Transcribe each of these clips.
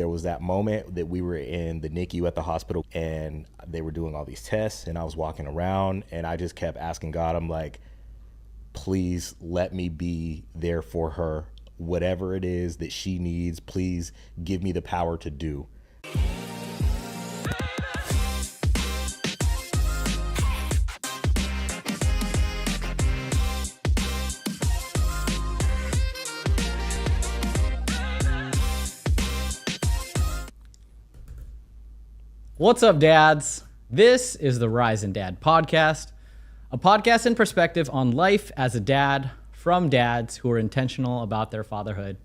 There was that moment that we were in the NICU at the hospital and they were doing all these tests and I was walking around and I just kept asking God, I'm like, please let me be there for her. Whatever it is that she needs, please give me the power to do. What's up, dads? This is the Rise and Dad podcast, a podcast in perspective on life as a dad from dads who are intentional about their fatherhood.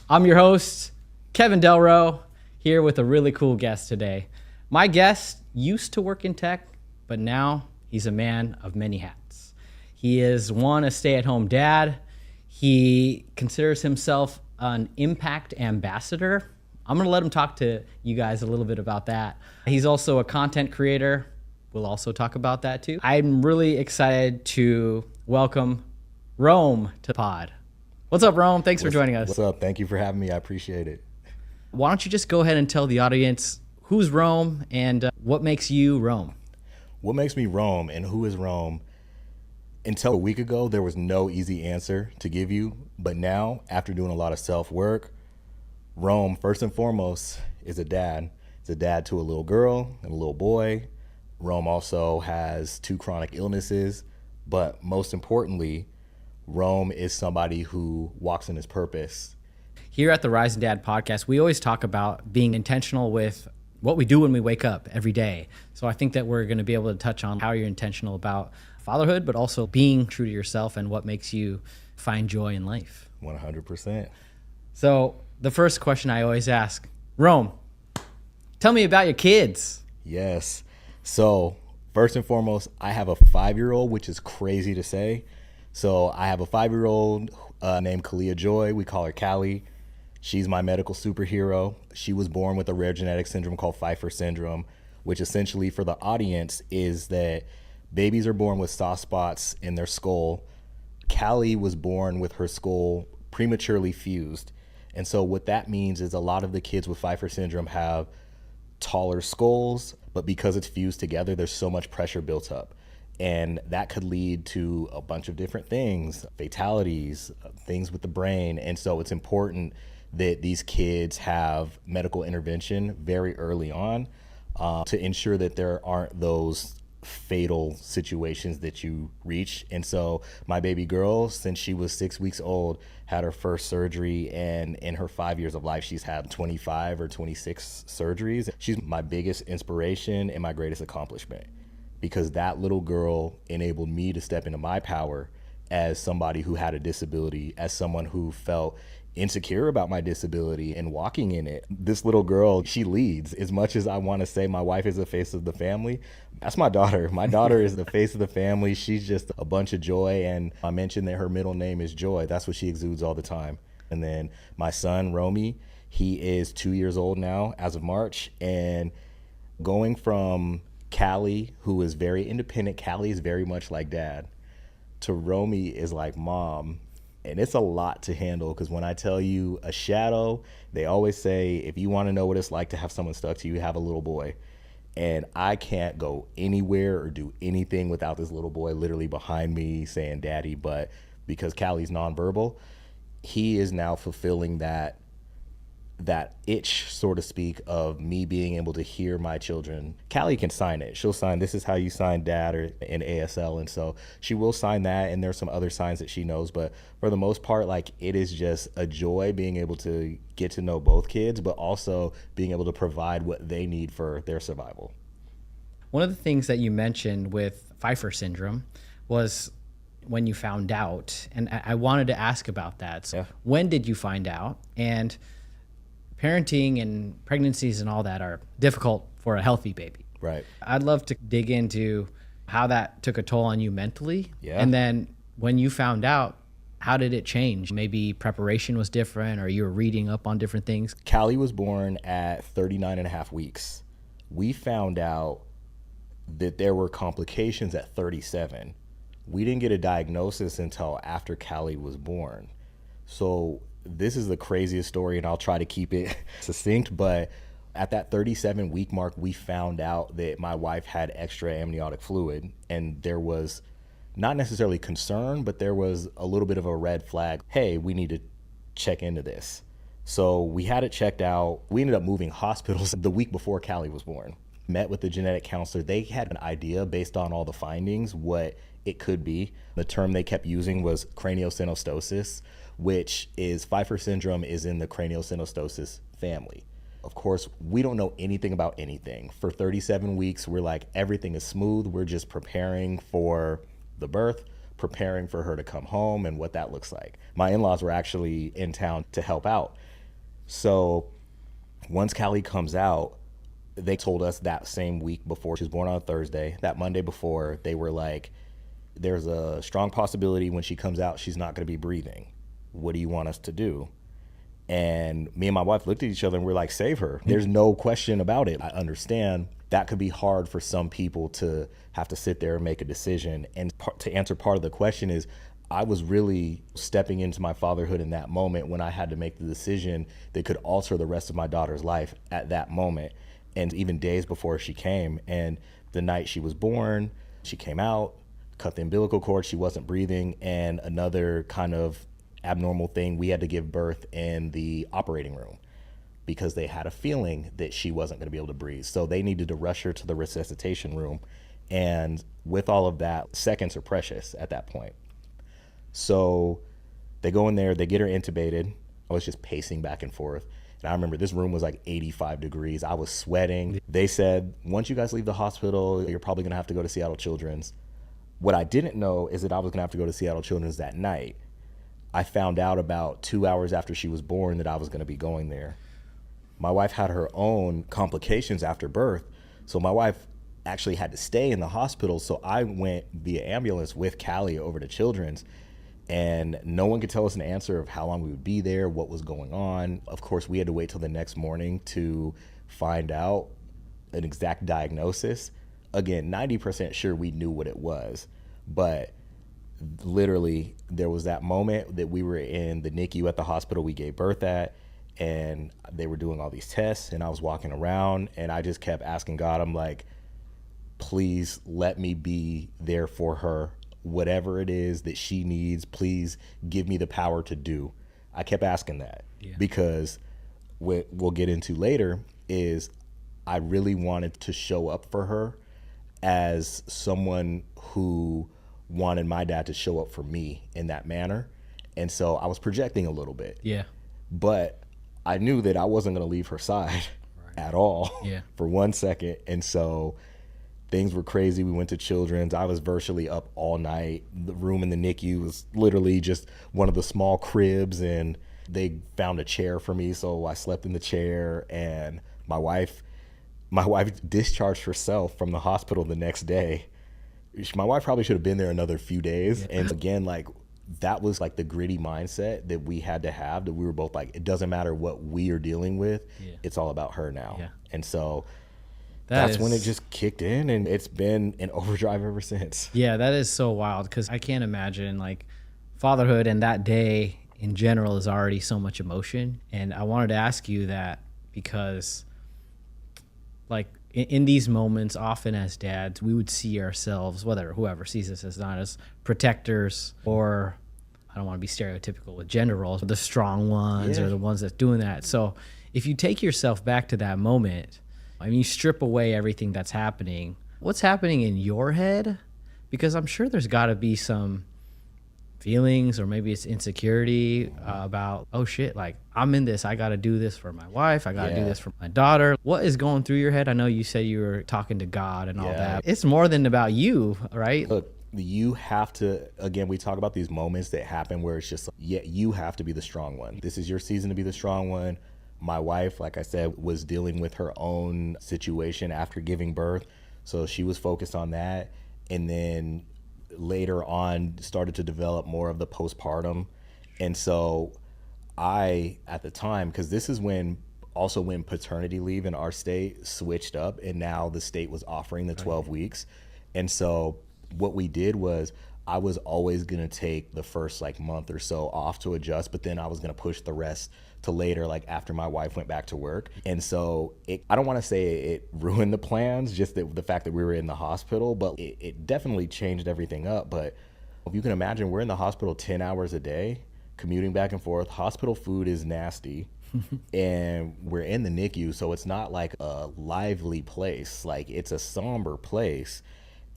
I'm your host, Kevin Delro, here with a really cool guest today. My guest used to work in tech, but now he's a man of many hats. He is a stay-at-home dad. He considers himself an impact ambassador. I'm going to let him talk to you guys a little bit about that. He's also a content creator. We'll also talk about that too. I'm really excited to welcome Rome to the pod. What's up, Rome? Thanks for joining us. What's up? Thank you for having me. I appreciate it. Why don't you just go ahead and tell the audience who's Rome and what makes you Rome? What makes me Rome and who is Rome? Until a week ago, there was no easy answer to give you. But now, after doing a lot of self-work, Rome, first and foremost, is a dad. It's a dad to a little girl and a little boy. Rome also has 2 chronic illnesses, but most importantly, Rome is somebody who walks in his purpose. Here at the Rise and Dad podcast, we always talk about being intentional with what we do when we wake up every day. So I think that we're going to be able to touch on how you're intentional about fatherhood, but also being true to yourself and what makes you find joy in life. 100%. So the first question I always ask, Rome, tell me about your kids. Yes. So first and foremost, I have a 5-year-old, which is crazy to say. So I have a 5-year-old named Kalia Joy. We call her Callie. She's my medical superhero. She was born with a rare genetic syndrome called Pfeiffer syndrome, which essentially for the audience is that babies are born with soft spots in their skull. Callie was born with her skull prematurely fused. And so what that means is a lot of the kids with Pfeiffer syndrome have taller skulls, but because it's fused together, there's so much pressure built up. And that could lead to a bunch of different things, fatalities, things with the brain. And so it's important that these kids have medical intervention very early on to ensure that there aren't those fatal situations that you reach. And so my baby girl, since she was 6 weeks old, had her first surgery, and in her 5 years of life, she's had 25 or 26 surgeries. She's my biggest inspiration and my greatest accomplishment, because that little girl enabled me to step into my power as somebody who had a disability, as someone who felt insecure about my disability and walking in it. This little girl, she leads. As much as I want to say my wife is the face of the family, that's my daughter. My daughter is the face of the family. She's just a bunch of joy. And I mentioned that her middle name is Joy. That's what she exudes all the time. And then my son, Romy, he is 2 years old now as of March. And going from Callie, who is very independent, Callie is very much like dad, to Romy is like mom. And it's a lot to handle, because when I tell you a shadow, they always say, if you want to know what it's like to have someone stuck to you, have a little boy. And I can't go anywhere or do anything without this little boy literally behind me saying daddy. But because Callie's nonverbal, he is now fulfilling that itch, so to speak, of me being able to hear my children. Callie can sign it. She'll sign, this is how you sign dad, or in ASL. And so she will sign that. And there's some other signs that she knows. But for the most part, like, it is just a joy being able to get to know both kids, but also being able to provide what they need for their survival. One of the things that you mentioned with Pfeiffer syndrome was when you found out. And I wanted to ask about that. So When did you find out? And parenting and pregnancies and all that are difficult for a healthy baby. Right. I'd love to dig into how that took a toll on you mentally. Yeah. And then when you found out, how did it change? Maybe preparation was different, or you were reading up on different things. Callie was born at 39 and a half weeks. We found out that there were complications at 37. We didn't get a diagnosis until after Callie was born. So this is the craziest story, and I'll try to keep it succinct, but at that 37-week mark, we found out that my wife had extra amniotic fluid, and there was not necessarily concern, but there was a little bit of a red flag. Hey, we need to check into this. So we had it checked out. We ended up moving hospitals the week before Callie was born. Met with the genetic counselor. They had an idea based on all the findings what it could be. The term they kept using was craniosynostosis, which is Pfeiffer syndrome is in the craniosynostosis family. Of course, we don't know anything about anything. For 37 weeks, we're like, everything is smooth. We're just preparing for the birth, preparing for her to come home and what that looks like. My in-laws were actually in town to help out. So once Callie comes out, they told us that same week before, she was born on a Thursday, that Monday before, they were like, there's a strong possibility when she comes out, she's not going to be breathing. What do you want us to do? And me and my wife looked at each other and we're like, save her. There's no question about it. I understand that could be hard for some people to have to sit there and make a decision. And to answer part of the question is, I was really stepping into my fatherhood in that moment when I had to make the decision that could alter the rest of my daughter's life at that moment. And even days before she came, and the night she was born, she came out, cut the umbilical cord, she wasn't breathing, and another kind of abnormal thing, we had to give birth in the operating room because they had a feeling that she wasn't going to be able to breathe. So they needed to rush her to the resuscitation room. And with all of that, seconds are precious at that point. So they go in there, they get her intubated. I was just pacing back and forth. And I remember this room was like 85 degrees. I was sweating. They said, once you guys leave the hospital, you're probably going to have to go to Seattle Children's. What I didn't know is that I was going to have to go to Seattle Children's that night. I found out about 2 hours after she was born that I was going to be going there. My wife had her own complications after birth. So my wife actually had to stay in the hospital. So I went via ambulance with Callie over to Children's, and no one could tell us an answer of how long we would be there, what was going on. Of course, we had to wait till the next morning to find out an exact diagnosis. Again, 90% sure we knew what it was, but literally there was that moment that we were in the NICU at the hospital we gave birth at, and they were doing all these tests, and I was walking around and I just kept asking God, I'm like, please let me be there for her. Whatever it is that she needs, please give me the power to do. I kept asking that because what we'll get into later is I really wanted to show up for her as someone who wanted my dad to show up for me in that manner. And so I was projecting a little bit. Yeah. But I knew that I wasn't going to leave her side at all for 1 second. And so things were crazy. We went to Children's. I was virtually up all night. The room in the NICU was literally just one of the small cribs, and they found a chair for me, so I slept in the chair. And my wife discharged herself from the hospital the next day. My wife probably should have been there another few days. And again, like, that was like the gritty mindset that we had to have, that we were both like, it doesn't matter what we are dealing with. It's all about her now. And so that's when it just kicked in, and it's been an overdrive ever since. Yeah, that is so wild, because I can't imagine, like, fatherhood and that day in general is already so much emotion. And I wanted to ask you that because, like, in these moments, often as dads, we would see ourselves, whoever sees us as not as protectors, or I don't want to be stereotypical with gender roles, but the strong ones or the ones that's doing that. So if you take yourself back to that moment, I mean, you strip away everything that's happening, what's happening in your head? Because I'm sure there's got to be some feelings, or maybe it's insecurity about, oh shit, like, I'm in this, I got to do this for my wife, I got to do this for my daughter. What is going through your head? I know you said you were talking to God and all that. It's more than about you, right? Look, you have to, again, we talk about these moments that happen where it's just, you have to be the strong one. This is your season to be the strong one. My wife, like I said, was dealing with her own situation after giving birth, so she was focused on that. And then later on started to develop more of the postpartum. And so I, at the time, because this is when paternity leave in our state switched up, and now the state was offering the 12 weeks. And so what we did was I was always going to take the first like month or so off to adjust, but then I was going to push the rest to later, like after my wife went back to work. And so I don't want to say it ruined the plans, just the fact that we were in the hospital, but it definitely changed everything up. But if you can imagine, we're in the hospital 10 hours a day, commuting back and forth. Hospital food is nasty. And we're in the NICU, so it's not like a lively place. Like, it's a somber place.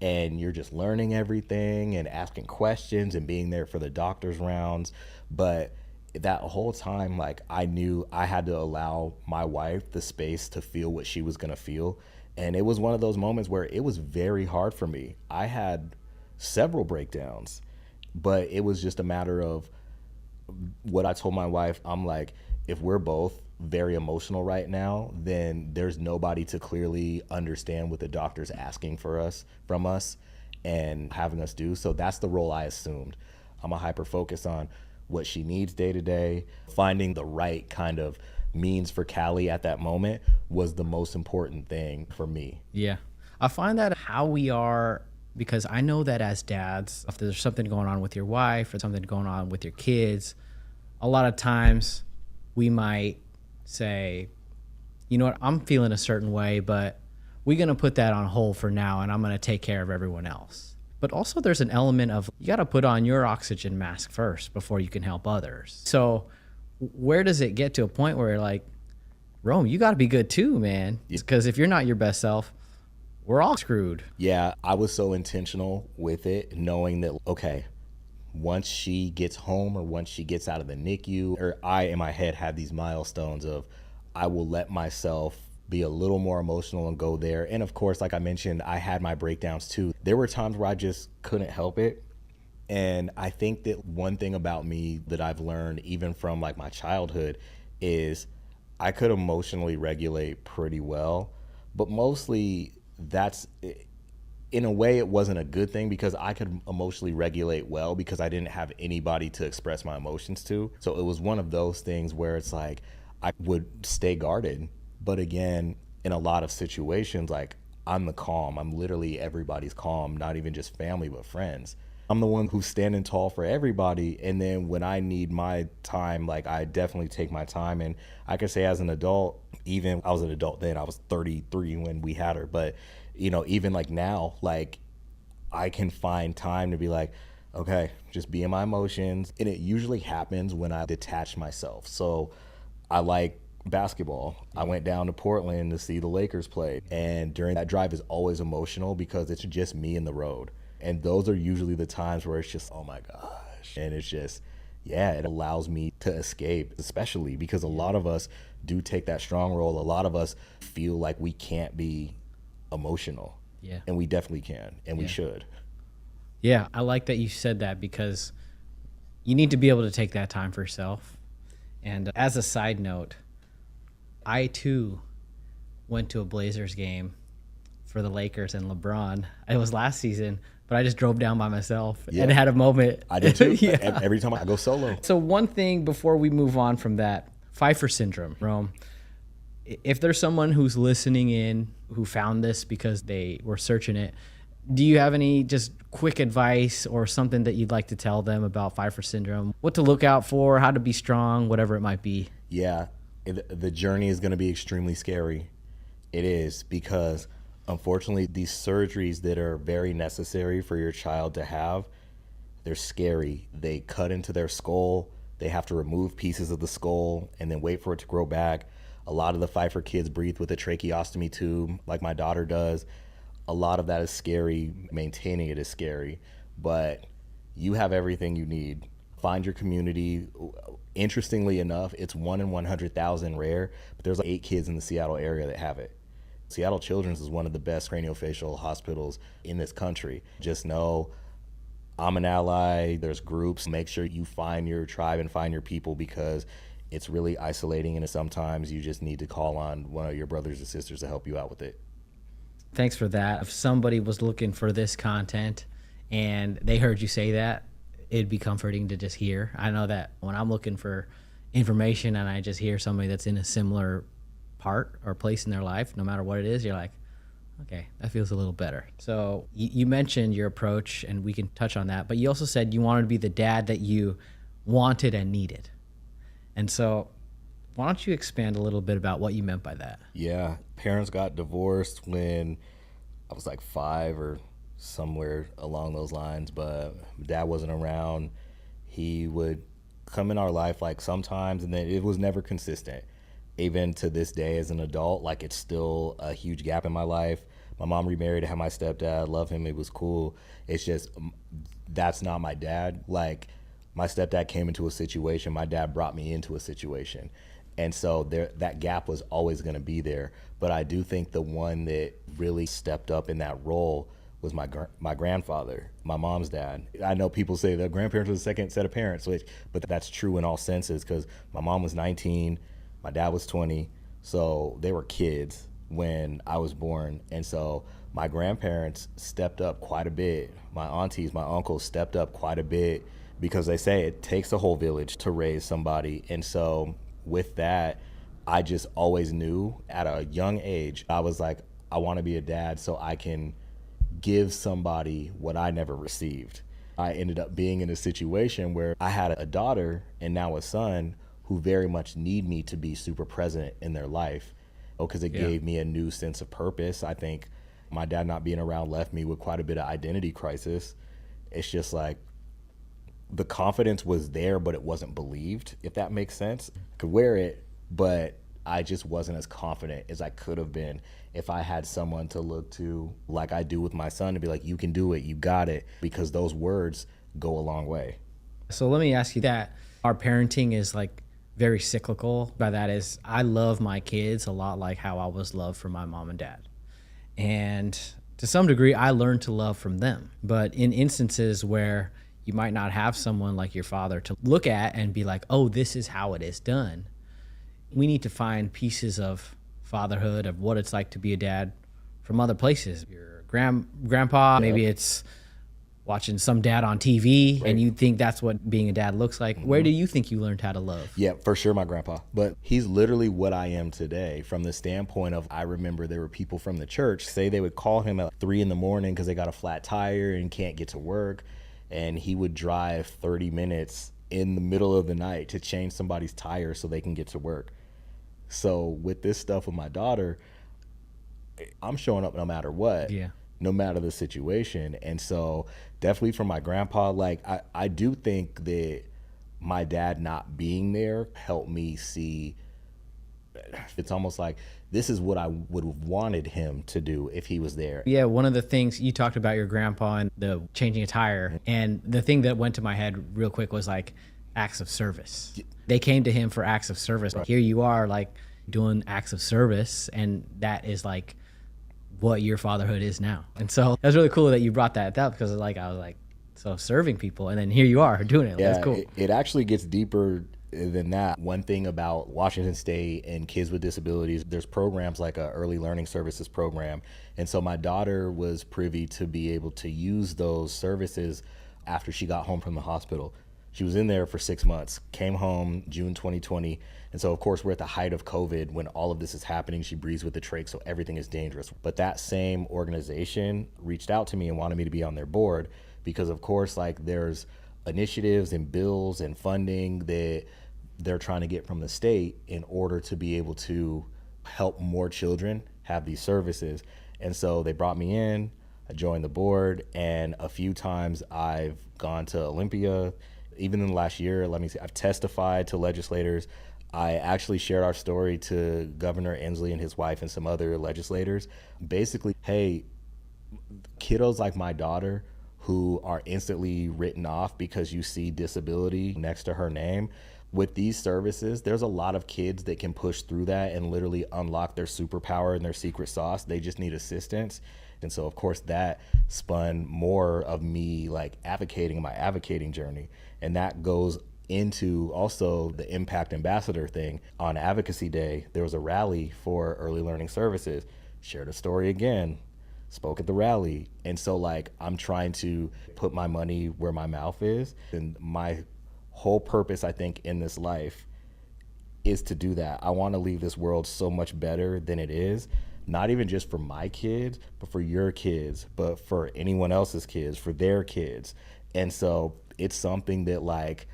And you're just learning everything and asking questions and being there for the doctor's rounds. But that whole time, like, I knew I had to allow my wife the space to feel what she was going to feel. And it was one of those moments where it was very hard for me. I had several breakdowns, but it was just a matter of what I told my wife. I'm like, if we're both very emotional right now, then there's nobody to clearly understand what the doctor's asking from us and having us do. So that's the role I assumed. I'm a hyper focus on what she needs day to day. Finding the right kind of means for Callie at that moment was the most important thing for me. Yeah. I find that how we are, because I know that as dads, if there's something going on with your wife or something going on with your kids, a lot of times we might say, you know what, I'm feeling a certain way, but we're going to put that on hold for now, and I'm going to take care of everyone else. But also there's an element of you got to put on your oxygen mask first before you can help others. So where does it get to a point where you're like, Rome, you got to be good too, man? Because if you're not your best self, we're all screwed. Yeah, I was so intentional with it, knowing that, okay, once she gets home or once she gets out of the NICU, or I in my head had these milestones of I will let myself be a little more emotional and go there. And of course, like I mentioned, I had my breakdowns too. There were times where I just couldn't help it. And I think that one thing about me that I've learned even from like my childhood is I could emotionally regulate pretty well, but mostly that's, in a way, it wasn't a good thing because I could emotionally regulate well because I didn't have anybody to express my emotions to. So it was one of those things where it's like I would stay guarded. But again, in a lot of situations, like I'm the calm. I'm literally everybody's calm, not even just family, but friends. I'm the one who's standing tall for everybody. And then when I need my time, like I definitely take my time. And I can say as an adult, even I was an adult then, I was 33 when we had her. But, you know, even like now, like I can find time to be like, okay, just be in my emotions. And it usually happens when I detach myself. So I like basketball. I went down to Portland to see the Lakers play. And during that drive is always emotional because it's just me and the road. And those are usually the times where it's just, oh my gosh. And it's just, yeah, it allows me to escape, especially because a lot of us do take that strong role. A lot of us feel like we can't be emotional. Yeah. And we definitely can, and we should. Yeah, I like that you said that because you need to be able to take that time for yourself. And as a side note, I too went to a Blazers game for the Lakers and LeBron. It was last season, but I just drove down by myself and had a moment. I did too. Yeah. Every time I go solo. So one thing before we move on from that, Pfeiffer syndrome, Rome, if there's someone who's listening in who found this because they were searching it, do you have any just quick advice or something that you'd like to tell them about Pfeiffer syndrome? What to look out for, how to be strong, whatever it might be? Yeah, the journey is going to be extremely scary. It is, because unfortunately these surgeries that are very necessary for your child to have, they're scary. They cut into their skull. They have to remove pieces of the skull and then wait for it to grow back. A lot of the Pfeiffer kids breathe with a tracheostomy tube like my daughter does. A lot of that is scary. Maintaining it is scary, but you have everything you need. Find your community. Interestingly enough, it's 1 in 100,000 rare, but there's like 8 kids in the Seattle area that have it. Seattle Children's is one of the best craniofacial hospitals in this country. Just know I'm an ally. There's groups. Make sure you find your tribe and find your people, because it's really isolating, and sometimes you just need to call on one of your brothers or sisters to help you out with it. Thanks for that. If somebody was looking for this content and they heard you say that, it'd be comforting to just hear. I know that when I'm looking for information and I just hear somebody that's in a similar part or place in their life, no matter what it is, you're like, Okay, that feels a little better. So you mentioned your approach, and we can touch on that, but you also said you wanted to be the dad that you wanted and needed. And so why don't you expand a little bit about what you meant by that? Yeah, parents got divorced when I was like 5 or somewhere along those lines, but dad wasn't around. He would come in our life like sometimes, and then it was never consistent. Even to this day as an adult, like it's still a huge gap in my life. My mom remarried, I had my stepdad, love him, it was cool. It's just that's not my dad. Like my stepdad came into a situation, my dad brought me into a situation. And so there, that gap was always going to be there. But I do think the one that really stepped up in that role was my grandfather, my mom's dad. I know people say the grandparents were the second set of parents, but that's true in all senses because my mom was 19, my dad was 20, so they were kids when I was born. And so my grandparents stepped up quite a bit. My aunties, my uncles stepped up quite a bit because they say it takes a whole village to raise somebody. And so with that, I just always knew at a young age, I was like, I want to be a dad so I can give somebody what I never received. I ended up being in a situation where I had a daughter and now a son who very much need me to be super present in their life because it gave me a new sense of purpose. I think my dad not being around left me with quite a bit of identity crisis. It's just like the confidence was there, but it wasn't believed, if that makes sense. I could wear it, but I just wasn't as confident as I could have been if I had someone to look to like I do with my son to be like, you can do it, you got it, because those words go a long way. So let me ask you that. Our parenting is like very cyclical. By that is I love my kids a lot like how I was loved from my mom and dad. And to some degree, I learned to love from them. But in instances where you might not have someone like your father to look at and be like, oh, this is how it is done. We need to find pieces of fatherhood, of what it's like to be a dad from other places. Your grandpa, maybe it's watching some dad on TV and you think that's what being a dad looks like. Where do you think you learned how to love? Yeah, for sure, my grandpa. But he's literally what I am today from the standpoint of I remember there were people from the church say they would call him at 3 in the morning because they got a flat tire and can't get to work. And he would drive 30 minutes in the middle of the night to change somebody's tire so they can get to work. So with this stuff with my daughter, I'm showing up no matter what, no matter the situation. And so definitely from my grandpa, like I do think that my dad not being there helped me see, it's almost like this is what I would have wanted him to do if he was there. Yeah, one of the things you talked about your grandpa and the changing a tire, and the thing that went to my head real quick was like acts of service. They came to him for acts of service. Right. Here you are like doing acts of service, and that is like what your fatherhood is now. And so that's really cool that you brought that up because like I was like, so serving people, and then here you are doing it. Yeah, that's cool. It actually gets deeper than that. One thing about Washington State and kids with disabilities, there's programs like a early learning services program. And so my daughter was privy to be able to use those services after she got home from the hospital. She was in there for 6 months, came home June 2020. And so, of course, we're at the height of COVID when all of this is happening. She breathes with the trach, so everything is dangerous. But that same organization reached out to me and wanted me to be on their board because, of course, like there's initiatives and bills and funding that they're trying to get from the state in order to be able to help more children have these services. And so they brought me in, I joined the board, and a few times I've gone to Olympia. Even in the last year, I've testified to legislators. I actually shared our story to Governor Inslee and his wife and some other legislators. Basically, hey, kiddos like my daughter who are instantly written off because you see disability next to her name, with these services, there's a lot of kids that can push through that and literally unlock their superpower and their secret sauce. They just need assistance. And so, of course, that spun more of me like advocating my advocating journey. And that goes into also the Impact Ambassador thing. On Advocacy Day, there was a rally for early learning services. Shared a story again, spoke at the rally. And so like I'm trying to put my money where my mouth is. And my whole purpose, I think, in this life is to do that. I want to leave this world so much better than it is, not even just for my kids, but for your kids, but for anyone else's kids, for their kids. And so it's something that like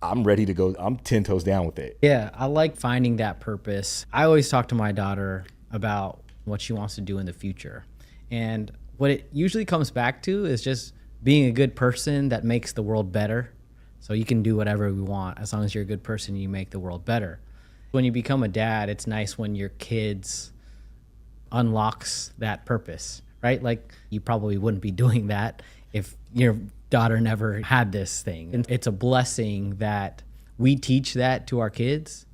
I'm ready to go. I'm 10 toes down with it. Yeah, I like finding that purpose. I always talk to my daughter about what she wants to do in the future. And what it usually comes back to is just being a good person that makes the world better. So you can do whatever we want. As long as you're a good person, you make the world better. When you become a dad, it's nice when your kids unlocks that purpose, right? Like you probably wouldn't be doing that if your daughter never had this thing. And it's a blessing that we teach that to our kids.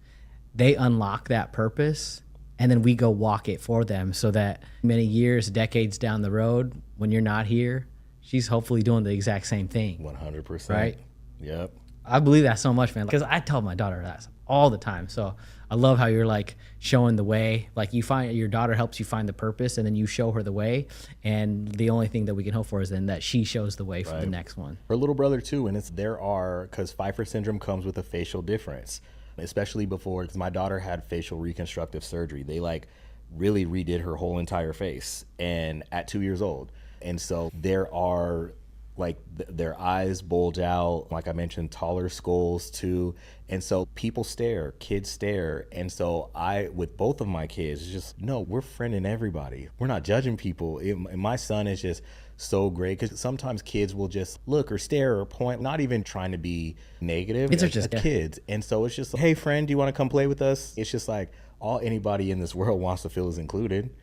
They unlock that purpose and then we go walk it for them so that many years, decades down the road, when you're not here, she's hopefully doing the exact same thing. 100%. Right? Yep. I believe that so much, man, because I tell my daughter that all the time. So I love how you're like showing the way, like you find your daughter helps you find the purpose and then you show her the way. And the only thing that we can hope for is then that she shows the way for the next one. Her little brother too. And because Pfeiffer syndrome comes with a facial difference, especially before, because my daughter had facial reconstructive surgery. They like really redid her whole entire face and at 2 years old. And so there are like their eyes bulge out, like I mentioned, taller skulls too. And so people stare, kids stare. And so with both of my kids, it's just, no, we're friending everybody. We're not judging people. And my son is just so great because sometimes kids will just look or stare or point, not even trying to be negative. Kids are just kids. And so it's just, hey friend, do you want to come play with us? It's just like all anybody in this world wants to feel is included.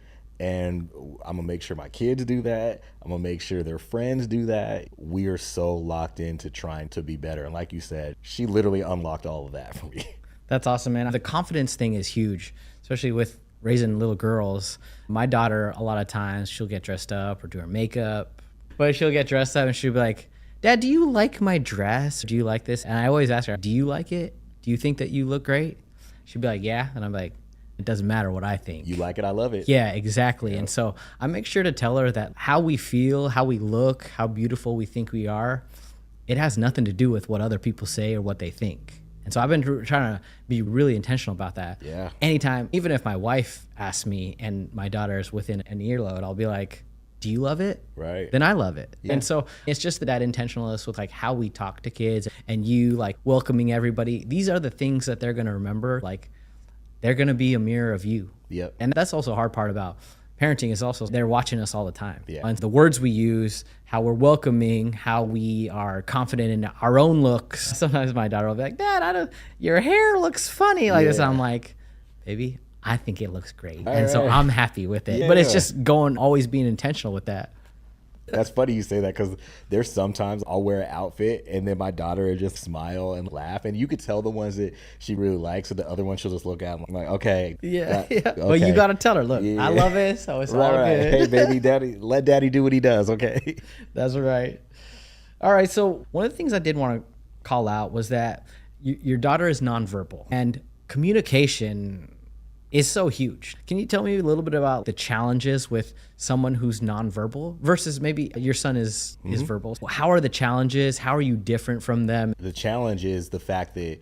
And I'm gonna make sure my kids do that. I'm gonna make sure their friends do that. We are so locked into trying to be better. And like you said, she literally unlocked all of that for me. That's awesome, man. The confidence thing is huge, especially with raising little girls. My daughter, a lot of times, she'll get dressed up or do her makeup, but she'll get dressed up and she'll be like, Dad, do you like my dress? Do you like this? And I always ask her, do you like it? Do you think that you look great? She'd be like, yeah. And I'm like, it doesn't matter what I think. You like it, I love it. Yeah, exactly. Yeah. And so I make sure to tell her that how we feel, how we look, how beautiful we think we are, it has nothing to do with what other people say or what they think. And so I've been trying to be really intentional about that. Yeah. Anytime, even if my wife asks me and my daughter is within an earlobe, I'll be like, do you love it? Right. Then I love it. Yeah. And so it's just that intentionalness with like how we talk to kids and you like welcoming everybody. These are the things that they're going to remember. Like, they're going to be a mirror of you. Yep. And that's also a hard part about parenting is also they're watching us all the time. Yeah. And the words we use, how we're welcoming, how we are confident in our own looks. Sometimes my daughter will be like, Dad, your hair looks funny like this. And I'm like, baby, I think it looks great. And so I'm happy with it. Yeah. But it's just always being intentional with that. That's funny you say that because there's sometimes I'll wear an outfit and then my daughter will just smile and laugh. And you could tell the ones that she really likes and the other ones she'll just look at. I'm like, okay. Yeah. Okay. But you got to tell her, look, I love it. So it's all good. Hey, baby, daddy, let daddy do what he does. Okay. That's right. All right. So one of the things I did want to call out was that your daughter is nonverbal and communication is so huge. Can you tell me a little bit about the challenges with someone who's nonverbal versus maybe your son is verbal? How are the challenges? How are you different from them? The challenge is the fact that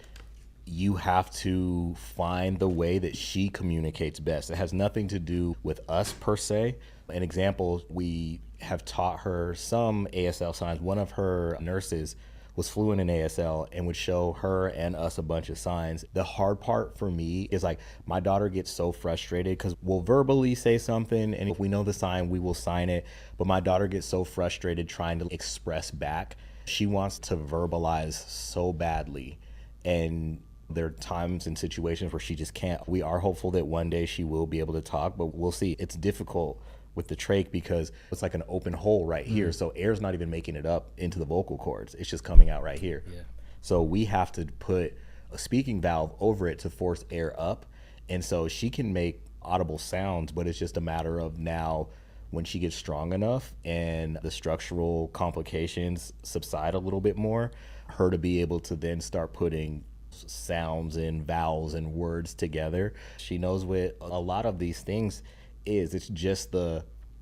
you have to find the way that she communicates best. It has nothing to do with us per se. An example, we have taught her some ASL signs. One of her nurses was fluent in ASL and would show her and us a bunch of signs. The hard part for me is like my daughter gets so frustrated because we'll verbally say something and if we know the sign, we will sign it. But my daughter gets so frustrated trying to express back. She wants to verbalize so badly. And there are times and situations where she just can't. We are hopeful that one day she will be able to talk, but we'll see. It's difficult with the trach because it's like an open hole right here. So air's not even making it up into the vocal cords. It's just coming out right here. Yeah. So we have to put a speaking valve over it to force air up. And so she can make audible sounds, but it's just a matter of now when she gets strong enough and the structural complications subside a little bit more, her to be able to then start putting sounds and vowels and words together. She knows what a lot of these things is. It's just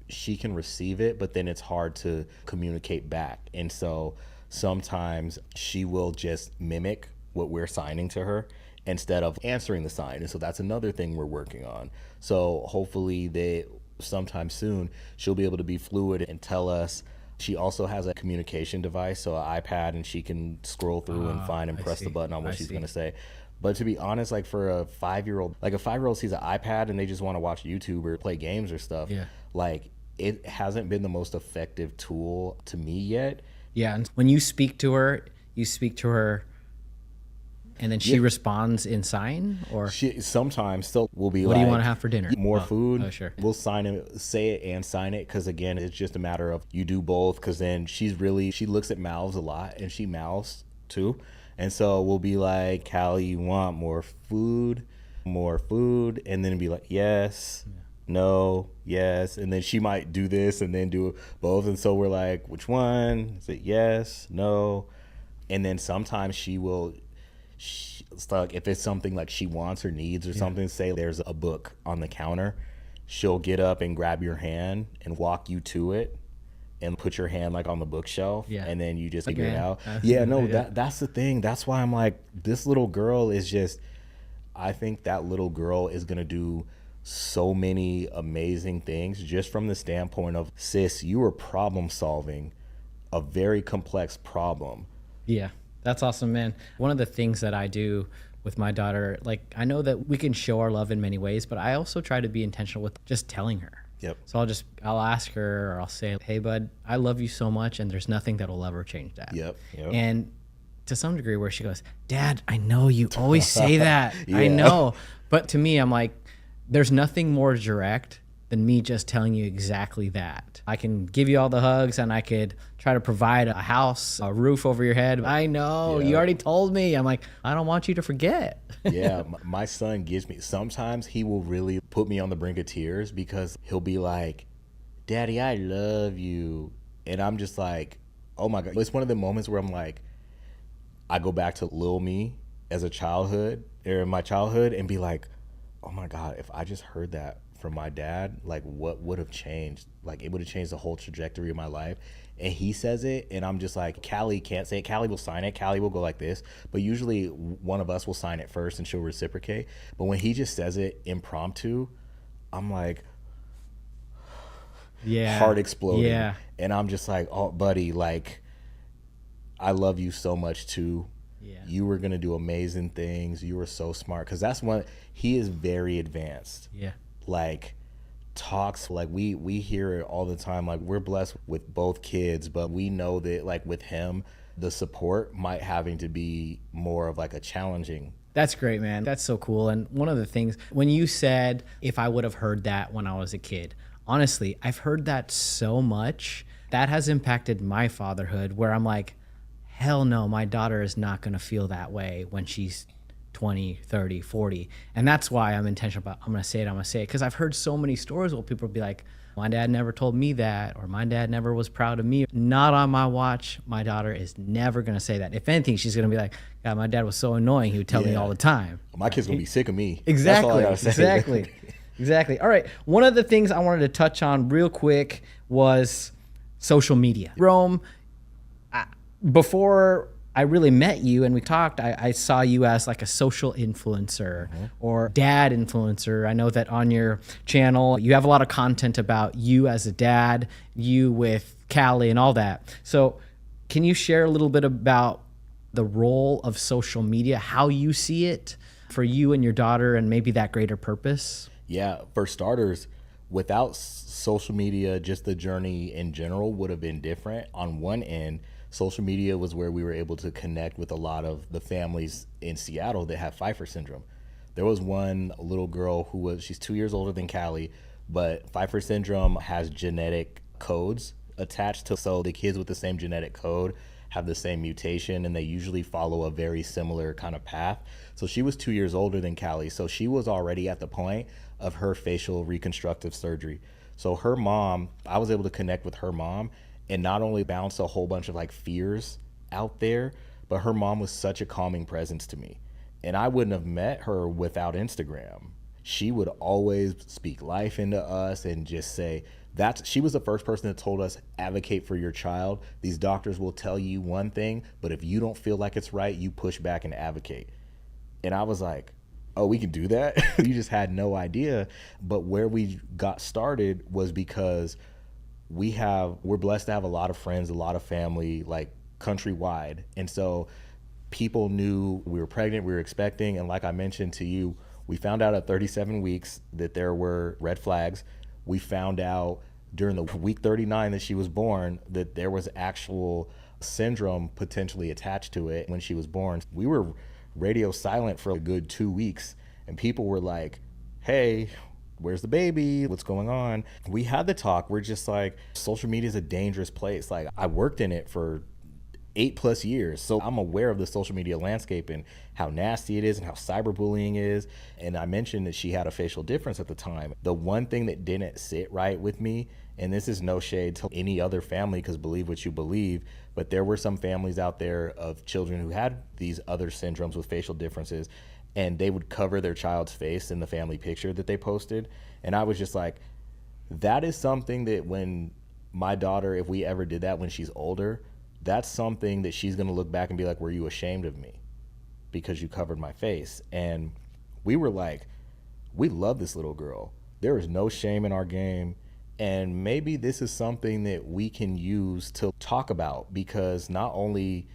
she can receive it, but then it's hard to communicate back. And so sometimes she will just mimic what we're signing to her. instead of answering the sign. And so that's another thing we're working on. So hopefully sometime soon, she'll be able to be fluid and tell us. She also has a communication device, so an iPad, and she can scroll through and find and press the button on what she's going to say. But to be honest, like for a 5-year-old, like a 5-year-old sees an iPad and they just want to watch YouTube or play games or stuff. Yeah. Like it hasn't been the most effective tool to me yet. Yeah. And when you speak to her, and then she responds in sign, or She sometimes still will be what like, do you want to have for dinner? More food. Oh, sure. We'll say it and sign it, because again, it's just a matter of you do both, because then she looks at mouths a lot and she mouths too. And so we'll be like, Callie, you want more food? And then be like, yes, no, yes. And then she might do this and then do both. And so we're like, which one? Is it yes, no? And then sometimes it's like if it's something like she wants or needs or something, say there's a book on the counter, she'll get up and grab your hand and walk you to it and put your hand like on the bookshelf, and then you just figure it out. That's the thing. That's why I'm like, this little girl is just, I think that little girl is gonna do so many amazing things, just from the standpoint of, sis, you were problem solving a very complex problem. Yeah, that's awesome, man. One of the things that I do with my daughter, like, I know that we can show our love in many ways, but I also try to be intentional with just telling her. Yep. So I'll ask her, or I'll say, hey, bud, I love you so much, and there's nothing that will ever change that. Yep. And to some degree where she goes, Dad, I know you always say that. I know. But to me, I'm like, there's nothing more direct than me just telling you exactly that. I can give you all the hugs, and I could try to provide a house, a roof over your head. I know, you already told me. I'm like, I don't want you to forget. My son gives me, sometimes he will really put me on the brink of tears, because he'll be like, Daddy, I love you. And I'm just like, oh my God. It's one of the moments where I'm like, I go back to little me as in my childhood, and be like, oh my God, if I just heard that from my dad, like, what would have changed? Like, it would have changed the whole trajectory of my life. And he says it, and I'm just like, Callie can't say it. Callie will sign it. Callie will go like this. But usually one of us will sign it first and she'll reciprocate. But when he just says it impromptu, I'm like, heart exploding. Yeah. And I'm just like, oh, buddy, like, I love you so much too. Yeah. You were going to do amazing things. You were so smart. Because he is very advanced. Yeah. Like, talks, like, we hear it all the time. Like, we're blessed with both kids, but we know that, like, with him, the support might having to be more of like a challenging. That's great, man. That's so cool. And one of the things, when you said, if I would have heard that when I was a kid, honestly, I've heard that so much. That has impacted my fatherhood, where I'm like, hell no, my daughter is not going to feel that way when she's 20, 30, 40. And that's why I'm intentional about, I'm going to say it. Because I've heard so many stories where people be like, my dad never told me that, or my dad never was proud of me. Not on my watch. My daughter is never going to say that. If anything, she's going to be like, God, my dad was so annoying. He would tell me all the time. My kid's going to be sick of me. Exactly. That's all I gotta say. Exactly. All right. One of the things I wanted to touch on real quick was social media. Rome, before I really met you and we talked, I saw you as like a social influencer or dad influencer. I know that on your channel, you have a lot of content about you as a dad, you with Callie and all that. So can you share a little bit about the role of social media, how you see it for you and your daughter, and maybe that greater purpose? Yeah, for starters, without social media, just the journey in general would have been different. On one end, social media was where we were able to connect with a lot of the families in Seattle that have Pfeiffer syndrome. There was one little girl she's 2 years older than Callie, but Pfeiffer syndrome has genetic codes attached to, so the kids with the same genetic code have the same mutation, and they usually follow a very similar kind of path. So she was 2 years older than Callie, so she was already at the point of her facial reconstructive surgery. So her mom, I was able to connect with her mom and not only bounce a whole bunch of like fears out there, but her mom was such a calming presence to me. And I wouldn't have met her without Instagram. She would always speak life into us and just say, she was the first person that told us, advocate for your child. These doctors will tell you one thing, but if you don't feel like it's right, you push back and advocate. And I was like, oh, we can do that? You just had no idea. But where we got started was because we're blessed to have a lot of friends, a lot of family, like countrywide. And so people knew we were pregnant, we were expecting. And like I mentioned to you, we found out at 37 weeks that there were red flags. We found out during the week 39 that she was born that there was actual syndrome potentially attached to it when she was born. We were radio silent for a good 2 weeks, and people were like, hey, where's the baby? What's going on? We had the talk. We're just like, social media is a dangerous place. Like, I worked in it for 8+ years. So I'm aware of the social media landscape and how nasty it is and how cyberbullying is. And I mentioned that she had a facial difference at the time. The one thing that didn't sit right with me, and this is no shade to any other family, because believe what you believe, but there were some families out there of children who had these other syndromes with facial differences, and they would cover their child's face in the family picture that they posted. And I was just like, that is something that when my daughter, if we ever did that when she's older, that's something that she's going to look back and be like, were you ashamed of me because you covered my face? And we were like, we love this little girl. There is no shame in our game. And maybe this is something that we can use to talk about, because not only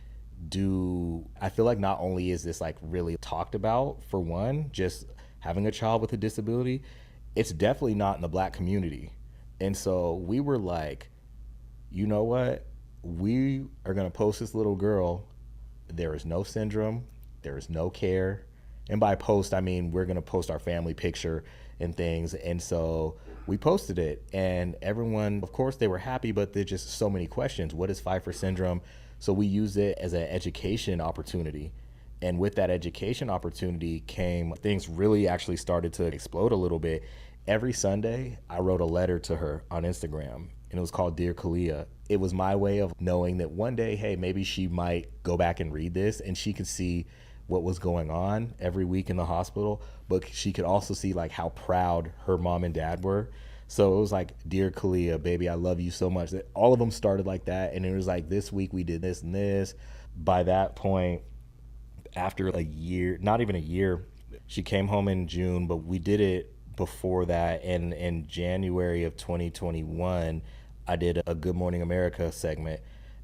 I feel like not only is this like really talked about, for one, just having a child with a disability, it's definitely not in the Black community. And so we were like, you know what? We are going to post this little girl. There is no syndrome. There is no care. And by post, I mean, we're going to post our family picture and things. And so we posted it, and everyone, of course, they were happy, but there's just so many questions. What is Pfeiffer syndrome? So we used it as an education opportunity. And with that education opportunity came, things really actually started to explode a little bit. Every Sunday, I wrote a letter to her on Instagram, and it was called Dear Kalia. It was my way of knowing that one day, hey, maybe she might go back and read this and she could see what was going on every week in the hospital, but she could also see like how proud her mom and dad were. So it was like, Dear Kalia, baby, I love you so much. All of them started like that. And it was like, this week we did this and this. By that point, after a year, not even a year, she came home in June, but we did it before that. And in January of 2021, I did a Good Morning America segment.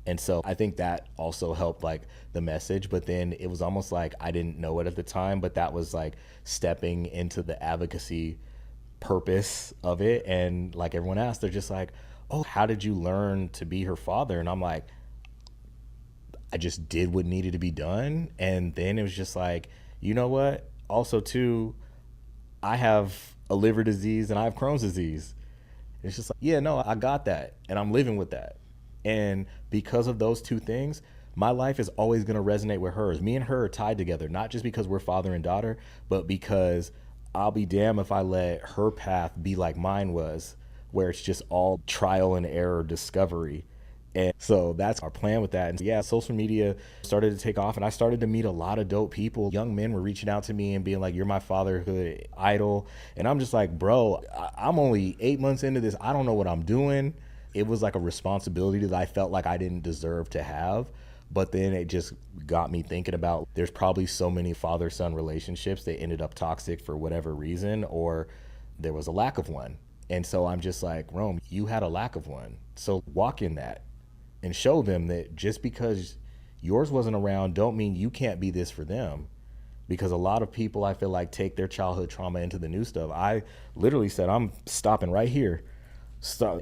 And so I think that also helped like the message, but then it was almost like I didn't know it at the time, but that was like stepping into the advocacy purpose of it. And like everyone asked, they're just like, oh, how did you learn to be her father? And I'm like, I just did what needed to be done. And then it was just like, you know what? Also too, I have a liver disease and I have Crohn's disease. It's just like, yeah, no, I got that and I'm living with that. And because of those two things, my life is always going to resonate with hers. Me and her are tied together, not just because we're father and daughter, but because I'll be damned if I let her path be like mine was, where it's just all trial and error discovery. And so that's our plan with that. And yeah, social media started to take off, and I started to meet a lot of dope people. Young men were reaching out to me and being like, you're my fatherhood idol. And I'm just like, bro, I'm only 8 months into this. I don't know what I'm doing. It was like a responsibility that I felt like I didn't deserve to have. But then it just got me thinking about, there's probably so many father-son relationships that ended up toxic for whatever reason, or there was a lack of one. And so I'm just like, Rome, you had a lack of one. So walk in that and show them that just because yours wasn't around don't mean you can't be this for them. Because a lot of people, I feel like, take their childhood trauma into the new stuff. I literally said, I'm stopping right here.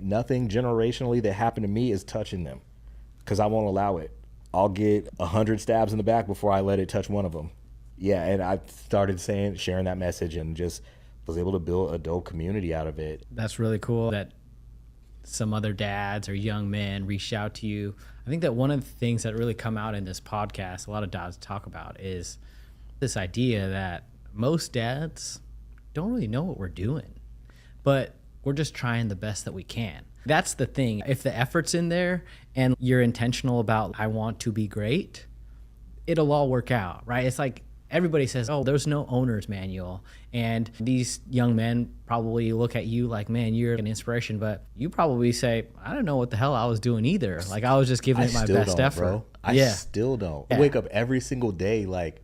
Nothing generationally that happened to me is touching them, because I won't allow it. I'll get 100 stabs in the back before I let it touch one of them. Yeah, and I started sharing that message, and just was able to build a dope community out of it. That's really cool that some other dads or young men reach out to you. I think that one of the things that really come out in this podcast, a lot of dads talk about, is this idea that most dads don't really know what we're doing, but we're just trying the best that we can. That's the thing. If the effort's in there and you're intentional about, I want to be great, it'll all work out, right? It's like everybody says, oh, there's no owner's manual. And these young men probably look at you like, man, you're an inspiration. But you probably say, I don't know what the hell I was doing either. Like, I was just giving it my best effort. Bro. I still don't. I wake up every single day like,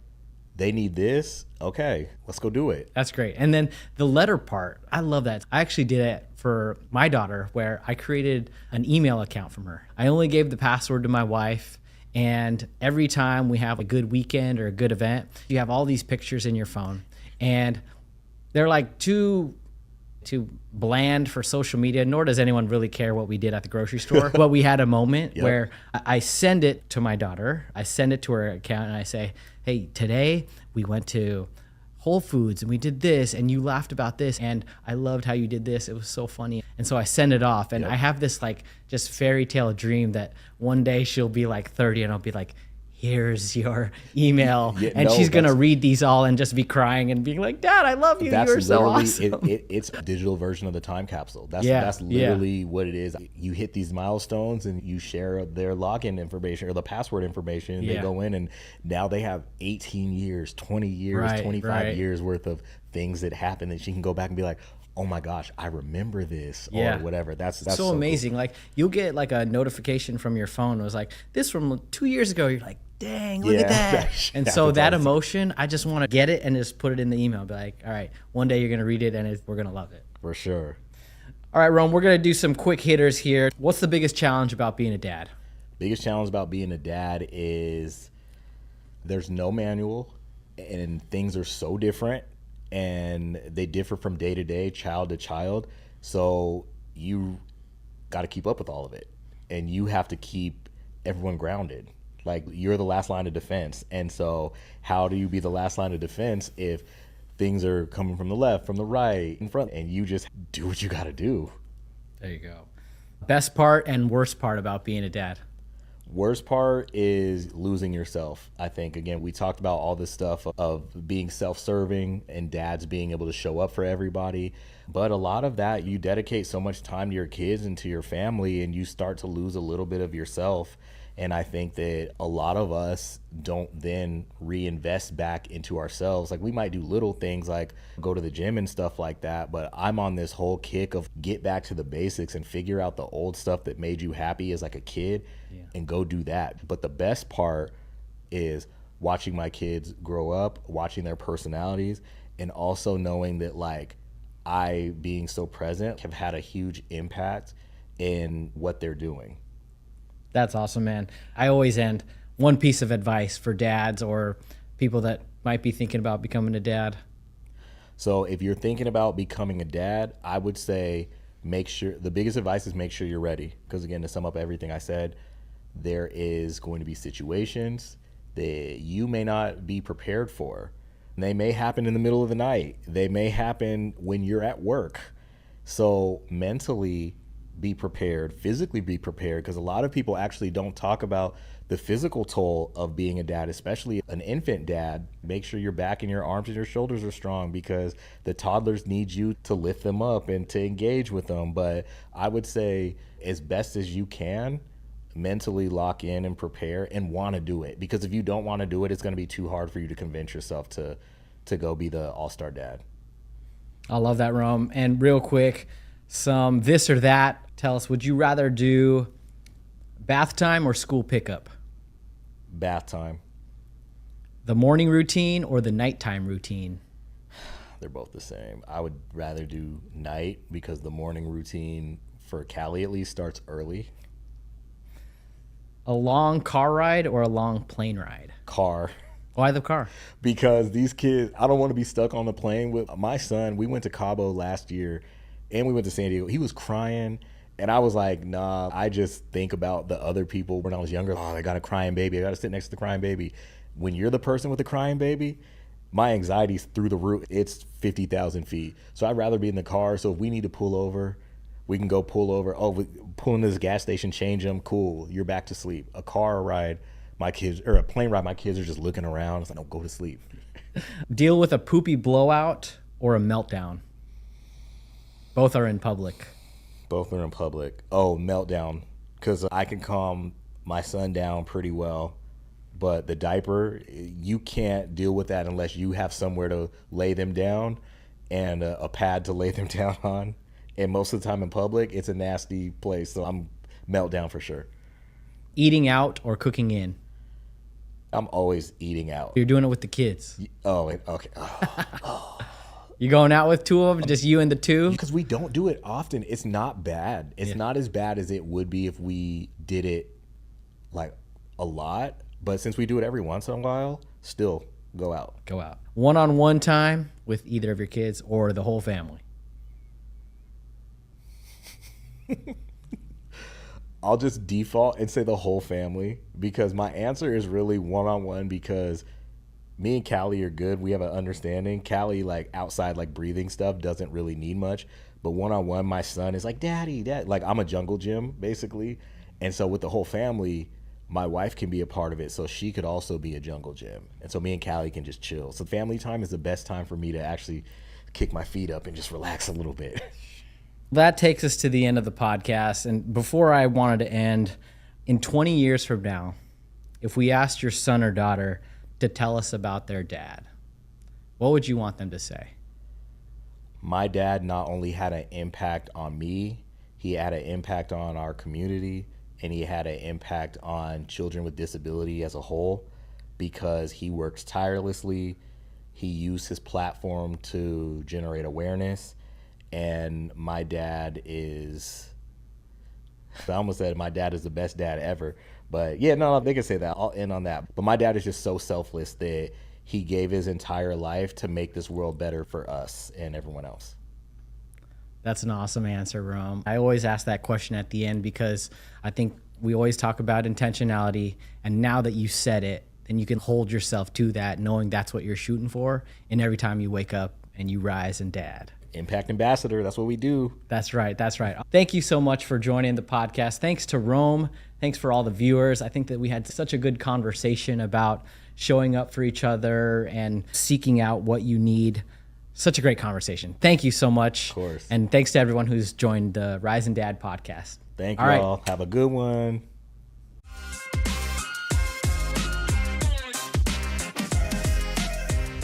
They need this. Okay, let's go do it. That's great. And then the letter part, I love that. I actually did it for my daughter where I created an email account from her. I only gave the password to my wife. And every time we have a good weekend or a good event, you have all these pictures in your phone. And they're like too bland for social media, nor does anyone really care what we did at the grocery store. But we had a moment where I send it to my daughter. I send it to her account and I say, hey, today we went to Whole Foods and we did this and you laughed about this and I loved how you did this. It was so funny. And so I send it off and I have this like just fairy tale dream that one day she'll be like 30 and I'll be like, here's your email. And she's going to read these all and just be crying and being like, Dad, I love you. You're so awesome. It's a digital version of the time capsule. That's literally what it is. You hit these milestones and you share their login information or the password information. And they go in and now they have 18 years, 20 years, 25 years worth of things that happened that she can go back and be like, oh my gosh, I remember this or whatever. That's so amazing. Cool. Like you'll get like a notification from your phone. It was like this from 2 years ago. You're like, dang, look at that. And so that emotion, I just want to get it and just put it in the email. Be like, all right, one day you're going to read it and we're going to love it. For sure. All right, Rome, we're going to do some quick hitters here. What's the biggest challenge about being a dad? Biggest challenge about being a dad is there's no manual and things are so different and they differ from day to day, child to child. So you got to keep up with all of it and you have to keep everyone grounded. Like you're the last line of defense. And so how do you be the last line of defense if things are coming from the left, from the right, in front, and you just do what you got to do? There you go. Best part and worst part about being a dad? Worst part is losing yourself. I think, again, we talked about all this stuff of being self-serving and dads being able to show up for everybody. But a lot of that, you dedicate so much time to your kids and to your family, and you start to lose a little bit of yourself. And I think that a lot of us don't then reinvest back into ourselves. Like we might do little things like go to the gym and stuff like that, but I'm on this whole kick of get back to the basics and figure out the old stuff that made you happy as like a kid and go do that. But the best part is watching my kids grow up, watching their personalities, and also knowing that like I being so present have had a huge impact in what they're doing. That's awesome, man. I always end one piece of advice for dads or people that might be thinking about becoming a dad. So if you're thinking about becoming a dad, I would say the biggest advice is make sure you're ready. Because again, to sum up everything I said, there is going to be situations that you may not be prepared for. They may happen in the middle of the night. They may happen when you're at work. So mentally be prepared, physically be prepared, because a lot of people actually don't talk about the physical toll of being a dad, especially an infant dad. Make sure your back and your arms and your shoulders are strong because the toddlers need you to lift them up and to engage with them. But I would say as best as you can, mentally lock in and prepare and want to do it, because if you don't want to do it, it's going to be too hard for you to convince yourself to go be the all-star dad. I love that, Rome. And real quick, some this or that. Tell us, would you rather do bath time or school pickup? Bath time. The morning routine or the nighttime routine? They're both the same. I would rather do night because the morning routine for Callie at least starts early. A long car ride or a long plane ride? Car. Why the car? Because these kids, I don't want to be stuck on the plane with my son. We went to Cabo last year and we went to San Diego. He was crying. And I was like, nah, I just think about the other people when I was younger. Oh, I got a crying baby. I got to sit next to the crying baby. When you're the person with the crying baby, my anxiety's through the roof. It's 50,000 feet. So I'd rather be in the car. So if we need to pull over, we can go pull over. Oh, we pull into this gas station, change them. Cool. You're back to sleep. A car ride, my kids, or a plane ride, my kids are just looking around. It's like, no, go to sleep. Deal with a poopy blowout or a meltdown? Both are in public. Both are in public. Oh, meltdown. Because I can calm my son down pretty well. But the diaper, you can't deal with that unless you have somewhere to lay them down and a pad to lay them down on. And most of the time in public, it's a nasty place. So I'm meltdown for sure. Eating out or cooking in? I'm always eating out. You're doing it with the kids. Oh, okay. Oh. You going out with two of them, just you and the two? Because we don't do it often. It's not bad. It's not as bad as it would be if we did it like a lot. But since we do it every once in a while, still go out. Go out. One-on-one time with either of your kids or the whole family. I'll just default and say the whole family because my answer is really one-on-one because me and Callie are good. We have an understanding. Callie, like outside, like breathing stuff doesn't really need much. But one-on-one, my son is like, Daddy, Dad. Like I'm a jungle gym basically. And so with the whole family, my wife can be a part of it. So she could also be a jungle gym. And so me and Callie can just chill. So family time is the best time for me to actually kick my feet up and just relax a little bit. That takes us to the end of the podcast. And before I wanted to end, in 20 years from now, if we asked your son or daughter to tell us about their dad, what would you want them to say? My dad not only had an impact on me, he had an impact on our community, and he had an impact on children with disability as a whole because he works tirelessly. He used his platform to generate awareness. And my dad is, I almost said my dad is the best dad ever. But yeah, no, they can say that. I'll end on that. But my dad is just so selfless that he gave his entire life to make this world better for us and everyone else. That's an awesome answer, Rome. I always ask that question at the end because I think we always talk about intentionality. And now that you said it, then you can hold yourself to that, knowing that's what you're shooting for. And every time you wake up and you rise and dad. Impact ambassador, that's what we do. That's right. That's right. Thank you so much for joining the podcast. Thanks to Rome. Thanks for all the viewers. I think that we had such a good conversation about showing up for each other and seeking out what you need. Such a great conversation. Thank you so much. Of course. And thanks to everyone who's joined the Rise and Dad podcast. Thank you all. Have a good one.